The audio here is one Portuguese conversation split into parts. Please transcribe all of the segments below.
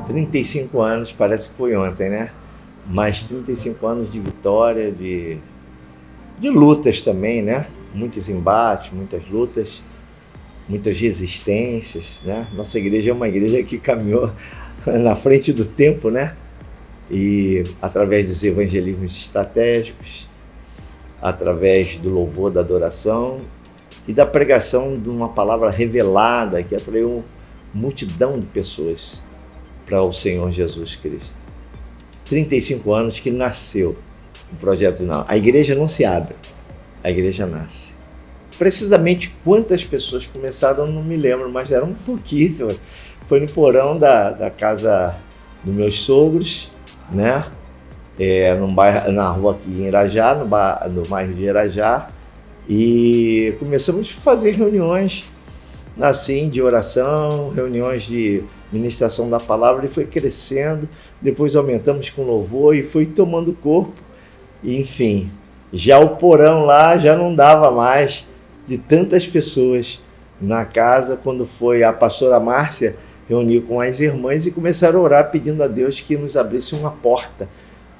35 anos, parece que foi ontem, né? Mas 35 anos de vitória, de lutas também, né? Muitos embates, muitas lutas, muitas resistências, né? Nossa igreja é uma igreja que caminhou na frente do tempo, né? E através dos evangelismos estratégicos, através do louvor, da adoração e da pregação de uma palavra revelada que atraiu multidão de pessoas para o Senhor Jesus Cristo. 35 anos que nasceu o Projeto Vida Nova. A igreja não se abre, a igreja nasce. Precisamente quantas pessoas começaram, não me lembro, mas eram pouquíssimas. Foi no porão da casa dos meus sogros, né? Na rua aqui em Irajá, no bairro de Irajá, e começamos a fazer reuniões assim, de oração, reuniões de ministração da palavra, e foi crescendo, depois aumentamos com louvor e foi tomando corpo, e, enfim, já o porão lá já não dava mais de tantas pessoas na casa, quando foi a pastora Márcia reuniu com as irmãs e começaram a orar pedindo a Deus que nos abrisse uma porta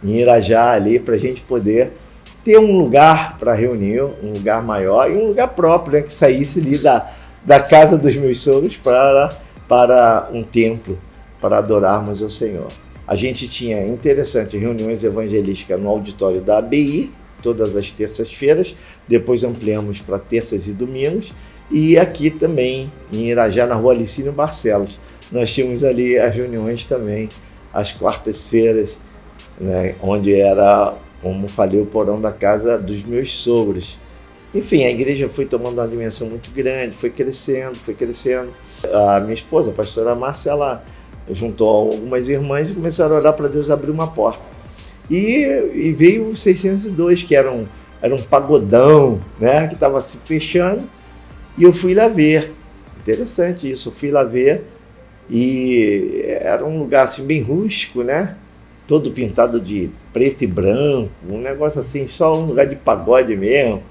em Irajá ali, para a gente poder ter um lugar para reunir, um lugar maior e um lugar próprio, né, que saísse ali da casa dos meus sogros para um templo, para adorarmos ao Senhor. A gente tinha, interessante, reuniões evangelísticas no auditório da ABI, todas as terças-feiras, depois ampliamos para terças e domingos, e aqui também, em Irajá, na rua Alicínio Barcelos. Nós tínhamos ali as reuniões também, às quartas-feiras, né, onde era, como falei, o porão da casa dos meus sogros. Enfim, a igreja foi tomando uma dimensão muito grande, foi crescendo. A minha esposa, a pastora Márcia, ela juntou algumas irmãs e começaram a orar para Deus abrir uma porta. E veio o 602, que era um pagodão, né, que estava se fechando, e eu fui lá ver. Interessante isso, eu fui lá ver, e era um lugar assim bem rústico, né, todo pintado de preto e branco, um negócio assim, só um lugar de pagode mesmo.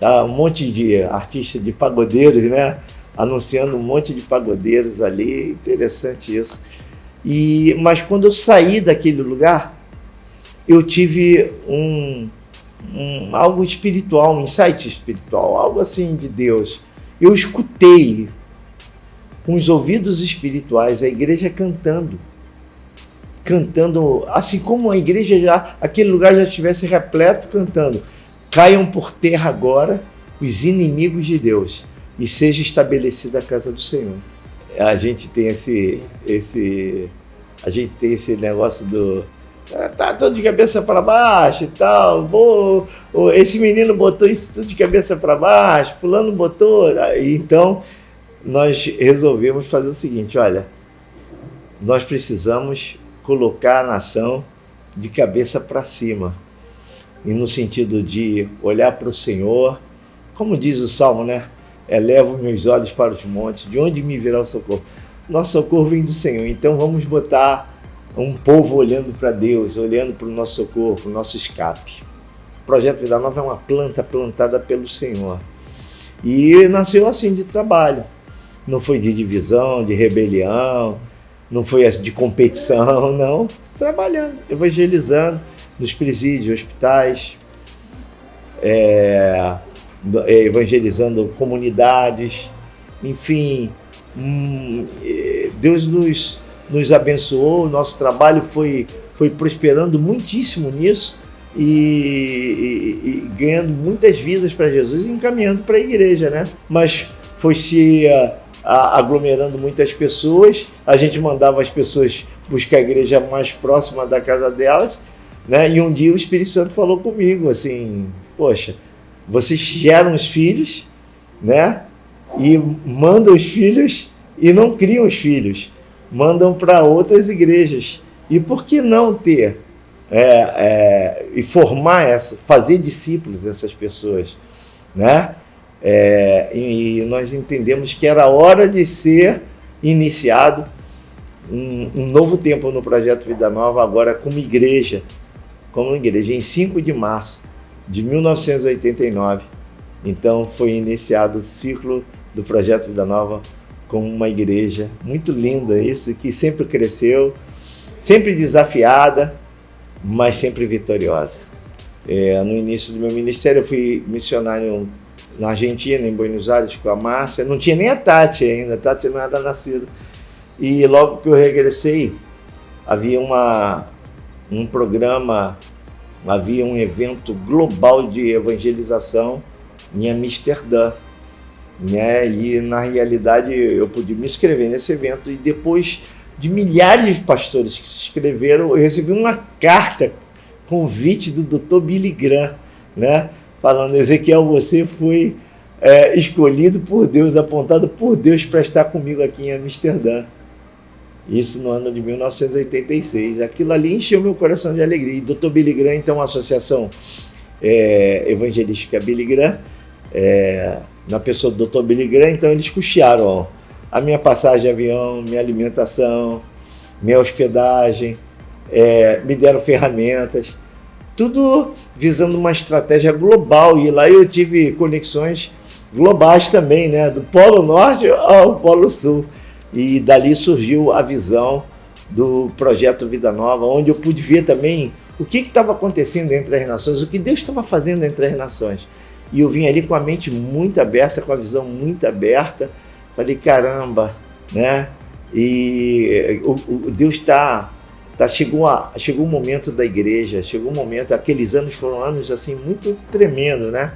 Tá, um monte de artistas de pagodeiros, né? Anunciando um monte de pagodeiros ali, interessante isso. Mas quando eu saí daquele lugar, eu tive algo espiritual, um insight espiritual, algo assim de Deus. Eu escutei com os ouvidos espirituais a igreja cantando, assim como a igreja aquele lugar já estivesse repleto cantando. Caiam por terra agora os inimigos de Deus e seja estabelecida a casa do Senhor. A gente tem esse negócio do tá todo de cabeça para baixo e tal, esse menino botou isso tudo de cabeça para baixo, fulano botou. Então nós resolvemos fazer o seguinte: olha, nós precisamos colocar a nação de cabeça para cima. E no sentido de olhar para o Senhor, como diz o Salmo, né? Elevo meus olhos para os montes, de onde me virá o socorro? Nosso socorro vem do Senhor, então vamos botar um povo olhando para Deus, olhando para o nosso socorro, para o nosso escape. O Projeto Vida Nova é uma planta plantada pelo Senhor. E nasceu assim de trabalho, não foi de divisão, de rebelião, não foi de competição, não. Trabalhando, evangelizando, nos presídios, hospitais, evangelizando comunidades, enfim, Deus nos abençoou, o nosso trabalho foi prosperando muitíssimo nisso e ganhando muitas vidas para Jesus e encaminhando para a igreja, né? Mas foi se aglomerando muitas pessoas, a gente mandava as pessoas buscar a igreja mais próxima da casa delas, né? E um dia o Espírito Santo falou comigo assim: poxa, vocês geram os filhos, né? E mandam os filhos e não criam os filhos, mandam para outras igrejas. E por que não ter e formar fazer discípulos dessas pessoas, né? E nós entendemos que era hora de ser iniciado um novo tempo no Projeto Vida Nova, agora como igreja, em 5 de março de 1989. Então foi iniciado o ciclo do Projeto Vida Nova como uma igreja muito linda, isso, que sempre cresceu, sempre desafiada, mas sempre vitoriosa. No início do meu ministério, eu fui missionário na Argentina, em Buenos Aires, com a Márcia. Não tinha nem a Tati ainda, a Tati não era nascida. E logo que eu regressei, havia um programa, havia um evento global de evangelização em Amsterdã. Né? E na realidade eu pude me inscrever nesse evento, e depois de milhares de pastores que se inscreveram, eu recebi uma carta, convite do Dr. Billy Graham, né? Falando: Ezequiel, você foi escolhido por Deus, apontado por Deus para estar comigo aqui em Amsterdã. Isso no ano de 1986. Aquilo ali encheu meu coração de alegria. E Dr. Billy Graham, então, a associação evangelística Billy Graham, na pessoa do Dr. Billy Graham, então eles custearam a minha passagem de avião, minha alimentação, minha hospedagem, me deram ferramentas, tudo visando uma estratégia global. E lá eu tive conexões globais também, né? Do Polo Norte ao Polo Sul. E dali surgiu a visão do Projeto Vida Nova, onde eu pude ver também o que estava acontecendo entre as nações, o que Deus estava fazendo entre as nações. E eu vim ali com a mente muito aberta, com a visão muito aberta. Falei: caramba, né? E o Deus chegou o momento da igreja, chegou o momento, aqueles anos foram anos assim muito tremendo, né?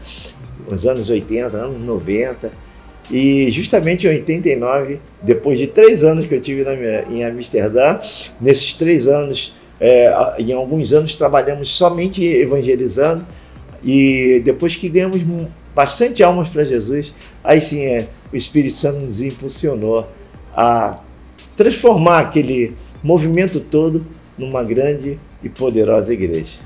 Os anos 80, anos 90. E justamente em 89, depois de 3 anos que eu tive em Amsterdã, nesses 3 anos, em alguns anos trabalhamos somente evangelizando, e depois que ganhamos bastante almas para Jesus, aí sim o Espírito Santo nos impulsionou a transformar aquele movimento todo numa grande e poderosa igreja.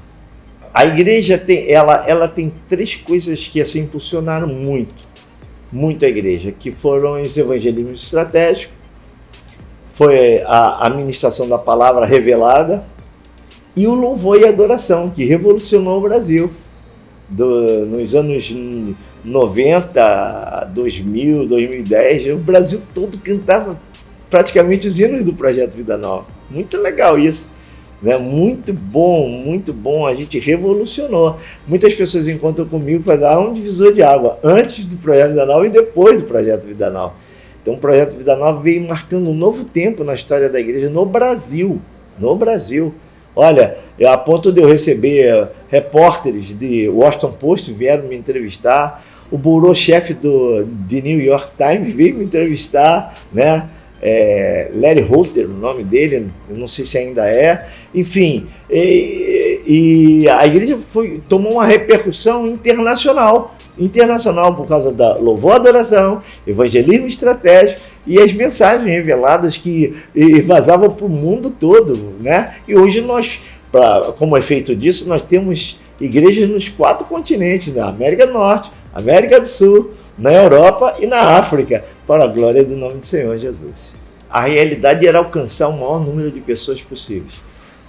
A igreja tem 3 coisas que assim impulsionaram muito a igreja, que foram os evangelismos estratégicos, foi a ministração da palavra revelada e o louvor e adoração, que revolucionou o Brasil. Nos anos 90, 2000, 2010, o Brasil todo cantava praticamente os hinos do Projeto Vida Nova. Muito legal isso, né? Muito bom, a gente revolucionou. Muitas pessoas encontram comigo e falam: um divisor de água antes do Projeto Vida Nova e depois do Projeto Vida Nova. Então o Projeto Vida Nova veio marcando um novo tempo na história da igreja no Brasil. Olha, a ponto de eu receber repórteres de Washington Post vieram me entrevistar, o bureau-chefe de New York Times veio me entrevistar, né? Larry Holter, o nome dele, eu não sei se ainda é. Enfim, e a igreja tomou uma repercussão internacional por causa da louvor, adoração, evangelismo estratégico e as mensagens reveladas que vazavam para o mundo todo, né? E hoje nós, como efeito disso, nós temos igrejas nos 4 continentes, na América do Norte, América do Sul, na Europa e na África, para a glória do nome do Senhor Jesus. A realidade era alcançar o maior número de pessoas possíveis.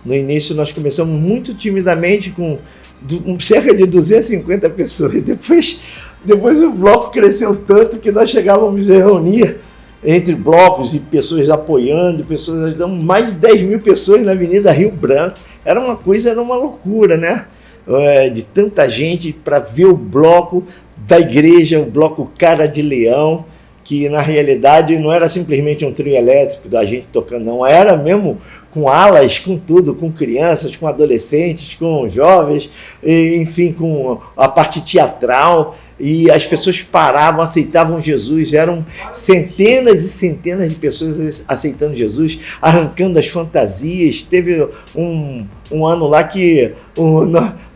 No início nós começamos muito timidamente com cerca de 250 pessoas. Depois o bloco cresceu tanto que nós chegávamos a reunir entre blocos e pessoas apoiando, pessoas ajudando, mais de 10 mil pessoas na Avenida Rio Branco. Era uma loucura, né? De tanta gente para ver o bloco da igreja, o bloco Cara de Leão, que na realidade não era simplesmente um trio elétrico da gente tocando, não, era mesmo com alas, com tudo, com crianças, com adolescentes, com jovens, enfim, com a parte teatral, e as pessoas paravam, aceitavam Jesus, eram centenas e centenas de pessoas aceitando Jesus, arrancando as fantasias. Teve um ano lá que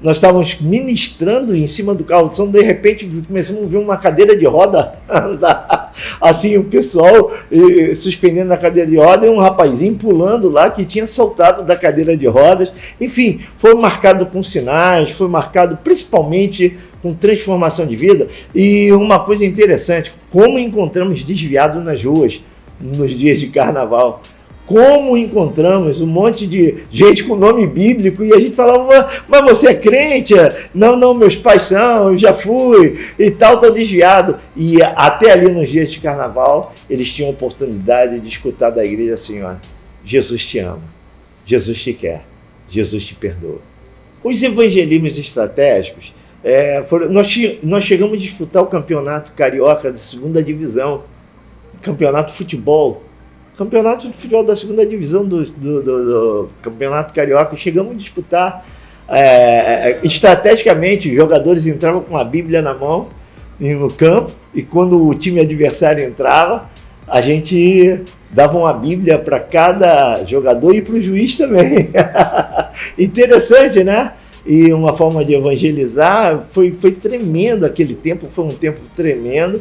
nós estávamos ministrando em cima do carro de som, de repente começamos a ver uma cadeira de roda andar, assim, o pessoal suspendendo a cadeira de roda e um rapazinho pulando lá que tinha saltado da cadeira de rodas. Enfim, foi marcado com sinais, foi marcado principalmente com transformação de vida. E uma coisa interessante, como encontramos desviados nas ruas nos dias de carnaval. Como encontramos um monte de gente com nome bíblico e a gente falava, mas você é crente? Não, meus pais são, eu já fui e tal, tô desviado. E até ali nos dias de carnaval, eles tinham a oportunidade de escutar da igreja assim, ó, Jesus te ama, Jesus te quer, Jesus te perdoa. Os evangelismos estratégicos, nós chegamos a disputar o campeonato carioca da segunda divisão, campeonato de futebol da segunda divisão do Campeonato Carioca. Chegamos a disputar estrategicamente. Os jogadores entravam com a Bíblia na mão no campo, e quando o time adversário entrava, a gente dava uma Bíblia para cada jogador e para o juiz também. Interessante, né? E uma forma de evangelizar, foi tremendo aquele tempo, foi um tempo tremendo.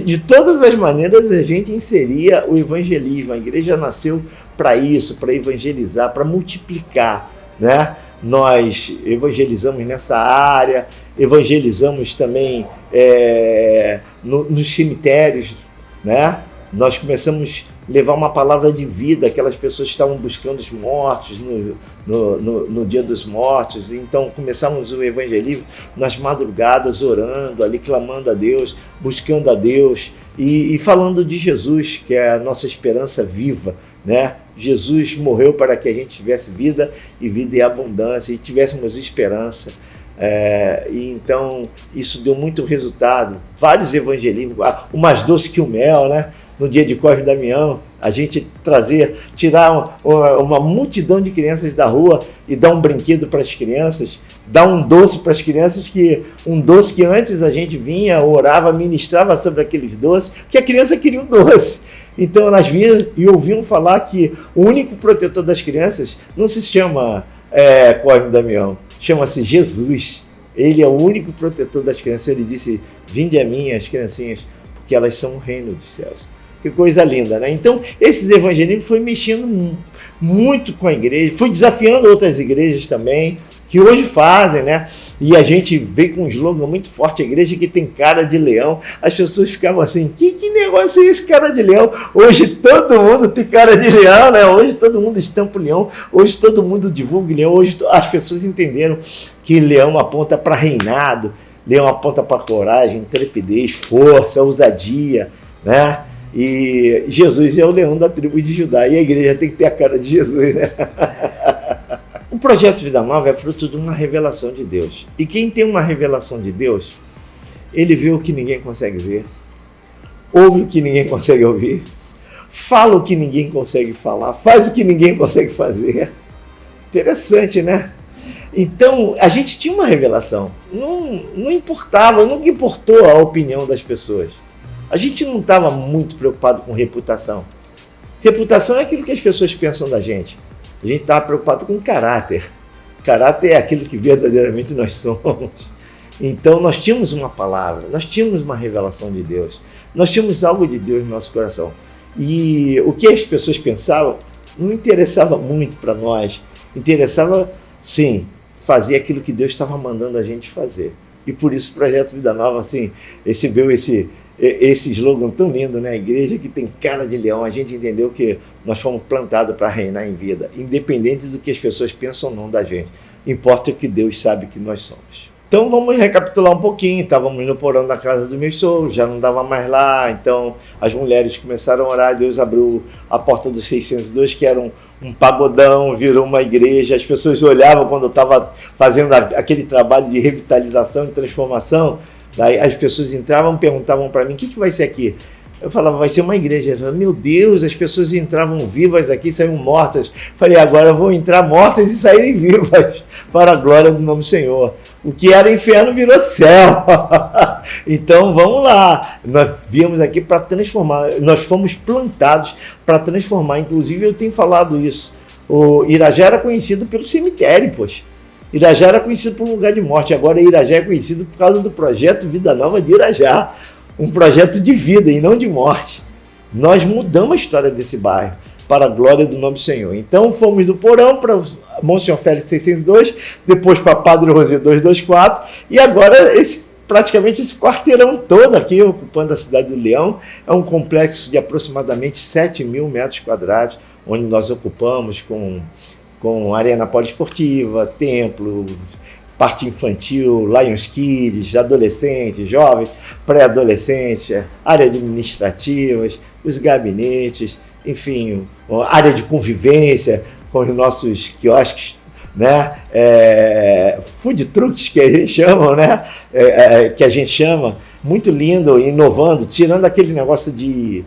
De todas as maneiras, a gente inseria o evangelismo. A igreja nasceu para isso, para evangelizar, para multiplicar, né? Nós evangelizamos nessa área, evangelizamos também nos cemitérios, né? Nós começamos a levar uma palavra de vida, aquelas pessoas que estavam buscando os mortos no Dia dos Mortos. Então começamos o evangelismo nas madrugadas, orando ali, clamando a Deus, buscando a Deus e falando de Jesus, que é a nossa esperança viva, né? Jesus morreu para que a gente tivesse vida e vida em abundância, e tivéssemos esperança. E então isso deu muito resultado. Vários evangelismos, o mais doce que o mel, né? No dia de Cosme e Damião, a gente tirar uma multidão de crianças da rua e dar um brinquedo para as crianças, dar um doce para as crianças, um doce que antes a gente vinha, orava, ministrava sobre aqueles doces, porque a criança queria o doce. Então elas vinham e ouviam falar que o único protetor das crianças não se chama Cosme e Damião, chama-se Jesus. Ele é o único protetor das crianças. Ele disse, vinde a mim, as criancinhas, porque elas são o reino dos céus. Que coisa linda, né? Então, esses evangelismos foi mexendo muito com a igreja, foi desafiando outras igrejas também, que hoje fazem, né? E a gente veio com um slogan muito forte, a igreja que tem cara de leão. As pessoas ficavam assim, que negócio é esse cara de leão? Hoje todo mundo tem cara de leão, né? Hoje todo mundo estampa o leão, hoje todo mundo divulga o leão, hoje as pessoas entenderam que leão aponta para reinado, leão aponta para coragem, intrepidez, força, ousadia, né? E Jesus é o leão da tribo de Judá, e a igreja tem que ter a cara de Jesus, né? O projeto Vida Nova é fruto de uma revelação de Deus. E quem tem uma revelação de Deus, ele vê o que ninguém consegue ver, ouve o que ninguém consegue ouvir, fala o que ninguém consegue falar, faz o que ninguém consegue fazer. Interessante, né? Então, a gente tinha uma revelação. Não importava, nunca importou a opinião das pessoas. A gente não estava muito preocupado com reputação. Reputação é aquilo que as pessoas pensam da gente. A gente estava preocupado com caráter. Caráter é aquilo que verdadeiramente nós somos. Então nós tínhamos uma palavra, nós tínhamos uma revelação de Deus, nós tínhamos algo de Deus no nosso coração. E o que as pessoas pensavam não interessava muito para nós. Interessava, sim, fazer aquilo que Deus estava mandando a gente fazer. E por isso o Projeto Vida Nova assim, recebeu esse slogan tão lindo, né? A igreja que tem cara de leão. A gente entendeu que nós fomos plantados para reinar em vida, independente do que as pessoas pensam ou não da gente. Importa o que Deus sabe que nós somos. Então vamos recapitular um pouquinho. Estávamos no porão da casa dos meus sogros, já não dava mais lá, então as mulheres começaram a orar, Deus abriu a porta dos 602, que era um pagodão, virou uma igreja. As pessoas olhavam quando eu estava fazendo aquele trabalho de revitalização e transformação. Daí as pessoas entravam, perguntavam para mim, o que vai ser aqui? Eu falava, vai ser uma igreja. Eu falava, meu Deus, as pessoas entravam vivas aqui, saíam mortas. Falei, agora eu vou entrar mortas e saírem vivas, para a glória do nome do Senhor. O que era inferno virou céu. Então vamos lá, nós viemos aqui para transformar, nós fomos plantados para transformar. Inclusive eu tenho falado isso, o Irajá era conhecido pelo cemitério, poxa. Irajá era conhecido por um lugar de morte, agora Irajá é conhecido por causa do projeto Vida Nova de Irajá, um projeto de vida e não de morte. Nós mudamos a história desse bairro para a glória do nome do Senhor. Então fomos do porão para Monsenhor Félix 602, depois para Padre Rosé 224 e agora esse praticamente esse quarteirão todo aqui, ocupando a cidade do Leão. É um complexo de aproximadamente 7.000 metros quadrados, onde nós ocupamos com arena poliesportiva, templo, parte infantil, Lions Kids, adolescentes, jovens, pré-adolescentes, área administrativas, os gabinetes, enfim, área de convivência com os nossos quiosques, né? Food trucks que a gente chama, né? Que a gente chama, muito lindo, inovando, tirando aquele negócio de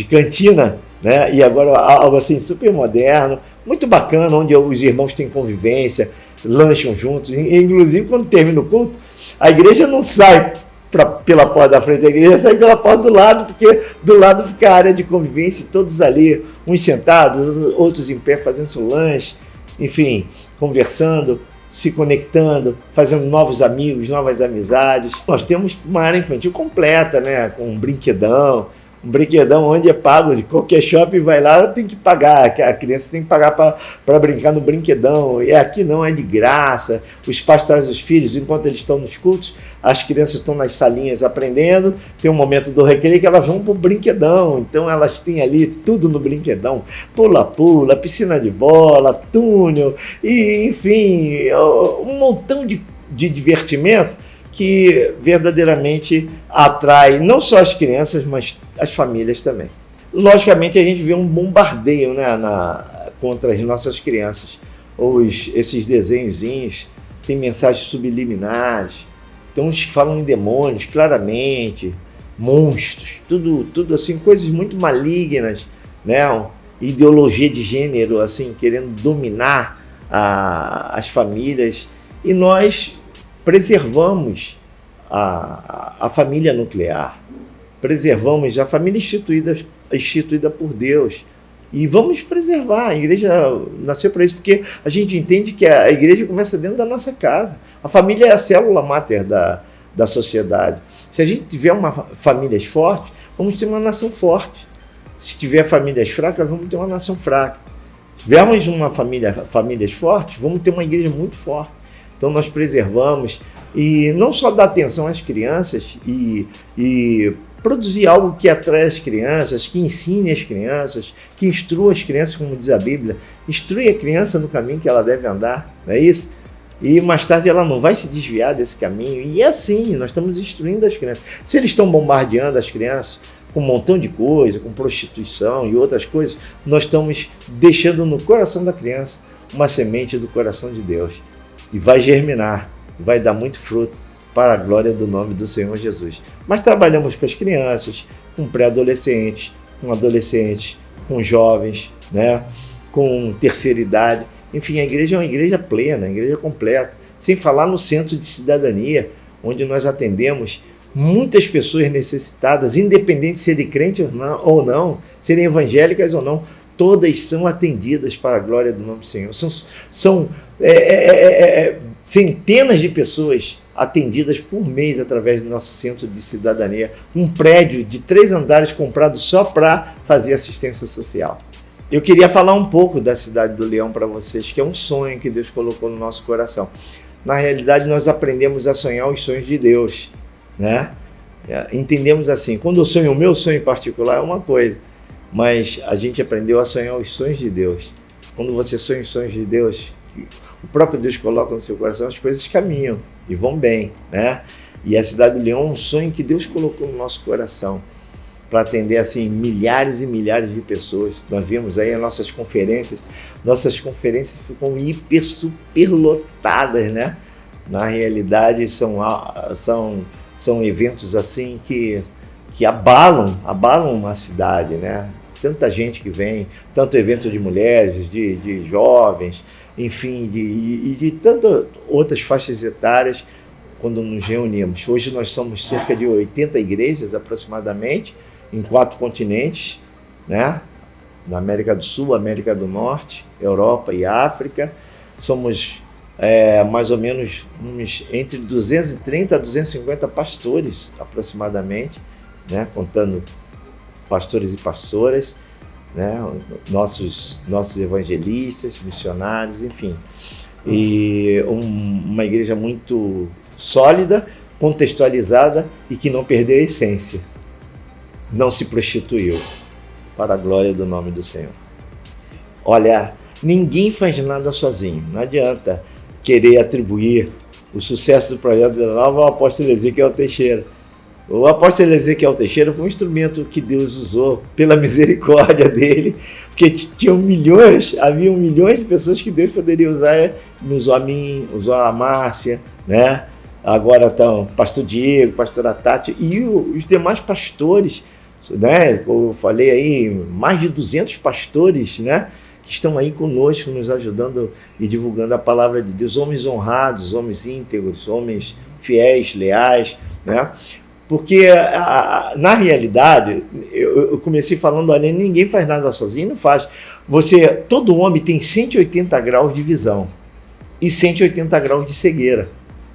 cantina, né? E agora algo assim super moderno, muito bacana, onde os irmãos têm convivência, lancham juntos. Inclusive, quando termina o culto, a igreja não sai pela porta da frente da igreja, sai pela porta do lado, porque do lado fica a área de convivência, todos ali, uns sentados, outros em pé fazendo seu lanche, enfim, conversando, se conectando, fazendo novos amigos, novas amizades. Nós temos uma área infantil completa, né? Com um brinquedão onde é pago, de qualquer shopping vai lá, tem que pagar, a criança tem que pagar para brincar no brinquedão, e aqui não, é de graça. Os pais trazem os filhos, enquanto eles estão nos cultos, as crianças estão nas salinhas aprendendo, tem um momento do recreio que elas vão para o brinquedão, então elas têm ali tudo no brinquedão, pula-pula, piscina de bola, túnel, e enfim, um montão de divertimento que verdadeiramente atrai não só as crianças, mas as famílias também. Logicamente, a gente vê um bombardeio, né, contra as nossas crianças. Esses desenhozinhos têm mensagens subliminares, tem uns que falam em demônios, claramente, monstros, tudo assim, coisas muito malignas, né? Ideologia de gênero, assim, querendo dominar as famílias. E nós preservamos a família nuclear, preservamos a família instituída por Deus, e vamos preservar. A igreja nasceu para isso, porque a gente entende que a igreja começa dentro da nossa casa. A família é a célula máter da sociedade. Se a gente tiver famílias fortes, vamos ter uma nação forte. Se tiver famílias fracas, vamos ter uma nação fraca. Se tivermos famílias fortes, vamos ter uma igreja muito forte. Então nós preservamos, e não só dar atenção às crianças e produzir algo que atrai as crianças, que ensine as crianças, que instrua as crianças, como diz a Bíblia, instrui a criança no caminho que ela deve andar, não é isso? E mais tarde ela não vai se desviar desse caminho, e é assim, nós estamos instruindo as crianças. Se eles estão bombardeando as crianças com um montão de coisa, com prostituição e outras coisas, nós estamos deixando no coração da criança uma semente do coração de Deus. E vai germinar, vai dar muito fruto para a glória do nome do Senhor Jesus. Mas trabalhamos com as crianças, com pré-adolescentes, com adolescentes, com jovens, né? Com terceira idade. Enfim, a igreja é uma igreja plena, uma igreja completa. Sem falar no centro de cidadania, onde nós atendemos muitas pessoas necessitadas, independente de serem crentes ou não, serem evangélicas ou não. Todas são atendidas para a glória do nome do Senhor. São centenas de pessoas atendidas por mês através do nosso centro de cidadania. Um prédio de 3 andares comprado só para fazer assistência social. Eu queria falar um pouco da cidade do Leão para vocês, que é um sonho que Deus colocou no nosso coração. Na realidade, nós aprendemos a sonhar os sonhos de Deus, né? Entendemos assim, quando eu sonho o meu sonho em particular é uma coisa, mas a gente aprendeu a sonhar os sonhos de Deus. Quando você sonha os sonhos de Deus, o próprio Deus coloca no seu coração, as coisas caminham e vão bem, né? E a cidade do Leão é um sonho que Deus colocou no nosso coração para atender assim milhares e milhares de pessoas. Nós vimos aí as nossas conferências ficam super lotadas, né? Na realidade são eventos assim que abalam uma cidade, né? Tanta gente que vem, tanto evento de mulheres, de jovens, enfim, de tantas outras faixas etárias quando nos reunimos. Hoje nós somos cerca de 80 igrejas aproximadamente, em 4 continentes, né? Na América do Sul, América do Norte, Europa e África. Somos mais ou menos entre 230 a 250 pastores aproximadamente, né? Contando pastores e pastoras, né? Nossos evangelistas, missionários, enfim. E uma igreja muito sólida, contextualizada e que não perdeu a essência. Não se prostituiu, para a glória do nome do Senhor. Olha, ninguém faz nada sozinho. Não adianta querer atribuir o sucesso do Projeto Vida Nova ao apóstolo Ezequiel Teixeira. O apóstolo Ezequiel Teixeira foi um instrumento que Deus usou pela misericórdia dele, porque havia milhões de pessoas que Deus poderia usar. Usou a mim, usou a Márcia, né? Agora estão pastor Diego, pastora Tati e os demais pastores, né? Eu falei aí, mais de 200 pastores, né? Que estão aí conosco, nos ajudando e divulgando a palavra de Deus. Homens honrados, homens íntegros, homens fiéis, leais, né? Porque, na realidade, eu comecei falando, olha, ninguém faz nada sozinho, não faz. Todo homem tem 180 graus de visão e 180 graus de cegueira.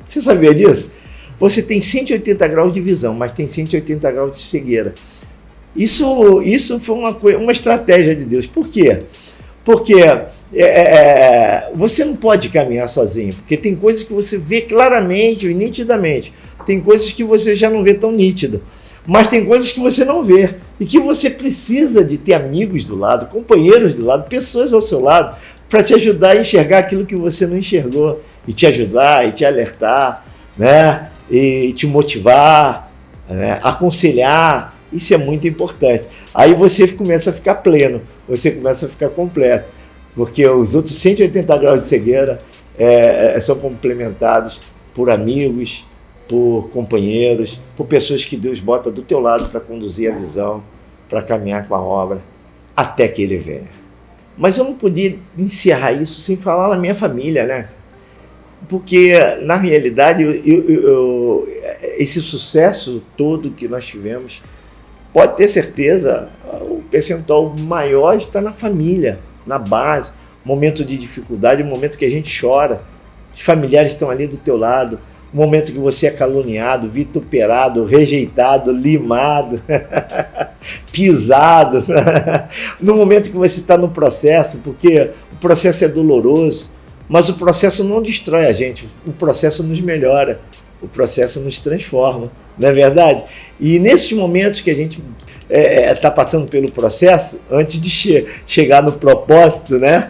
Você sabia disso? Você tem 180 graus de visão, mas tem 180 graus de cegueira. Isso foi uma estratégia de Deus. Por quê? Porque você não pode caminhar sozinho, porque tem coisas que você vê claramente e nitidamente. Tem coisas que você já não vê tão nítida, mas tem coisas que você não vê e que você precisa de ter amigos do lado, companheiros do lado, pessoas ao seu lado para te ajudar a enxergar aquilo que você não enxergou e te ajudar e te alertar, né? E te motivar, né? Aconselhar. Isso é muito importante. Aí você começa a ficar pleno, você começa a ficar completo, porque os outros 180 graus de cegueira são complementados por amigos, por companheiros, por pessoas que Deus bota do teu lado para conduzir a visão, para caminhar com a obra, até que Ele venha. Mas eu não podia encerrar isso sem falar na minha família, né? Porque, na realidade, esse sucesso todo que nós tivemos, pode ter certeza, o percentual maior está na família, na base, momento de dificuldade, momento que a gente chora, os familiares estão ali do teu lado, o momento que você é caluniado, vituperado, rejeitado, limado, pisado, no momento que você está no processo, porque o processo é doloroso, mas o processo não destrói a gente, o processo nos melhora, o processo nos transforma, não é verdade? E nesses momentos que a gente está passando pelo processo, antes de chegar no propósito, né?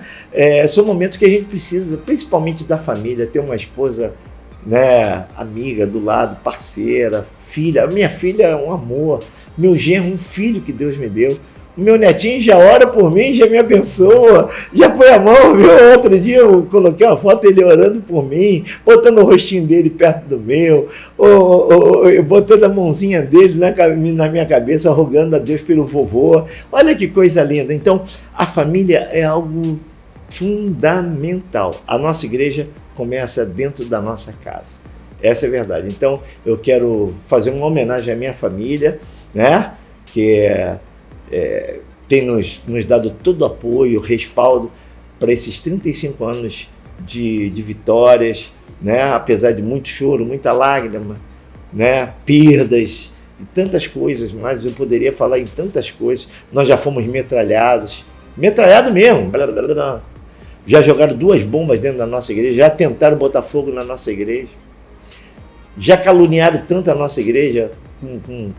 São momentos que a gente precisa, principalmente da família, ter uma esposa, né, amiga do lado, parceira, filha. Minha filha é um amor, meu genro, um filho que Deus me deu. O meu netinho já ora por mim, já me abençoa, já põe a mão, viu? Outro dia eu coloquei uma foto dele orando por mim, botando o rostinho dele perto do meu, botando a mãozinha dele na minha cabeça, rogando a Deus pelo vovô. Olha que coisa linda. Então, a família é algo fundamental. A nossa igreja começa dentro da nossa casa. Essa é a verdade. Então, eu quero fazer uma homenagem à minha família, né? Que tem nos dado todo o apoio, respaldo para esses 35 anos de vitórias, né? Apesar de muito choro, muita lágrima, né? Perdas e tantas coisas, mas eu poderia falar em tantas coisas. Nós já fomos metralhados mesmo, blá, blá, blá. Já jogaram 2 bombas dentro da nossa igreja, já tentaram botar fogo na nossa igreja, já caluniaram tanto a nossa igreja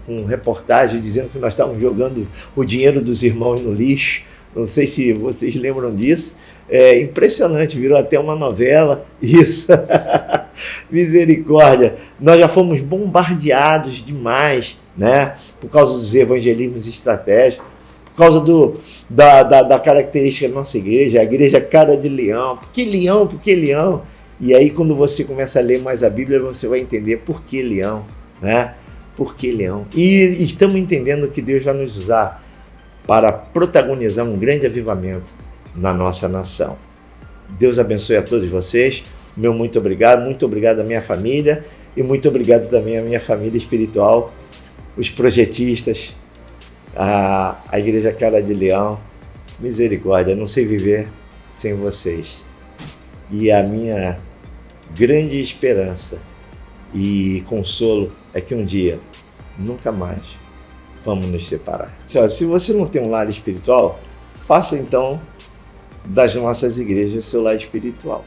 com reportagem dizendo que nós estávamos jogando o dinheiro dos irmãos no lixo. Não sei se vocês lembram disso. É impressionante, virou até uma novela. Isso. Misericórdia. Nós já fomos bombardeados demais, né? Por causa dos evangelismos estratégicos, por causa da característica da nossa igreja, a igreja cara de leão. Por que leão? Por que leão? E aí, quando você começa a ler mais a Bíblia, você vai entender por que leão, né? Por que leão? E estamos entendendo que Deus vai nos usar para protagonizar um grande avivamento na nossa nação. Deus abençoe a todos vocês. Meu muito obrigado à minha família e muito obrigado também à minha família espiritual, os projetistas, a Igreja Cara de Leão. Misericórdia, não sei viver sem vocês. E a minha grande esperança e consolo é que um dia, nunca mais, vamos nos separar. Se você não tem um lar espiritual, faça então das nossas igrejas seu lar espiritual.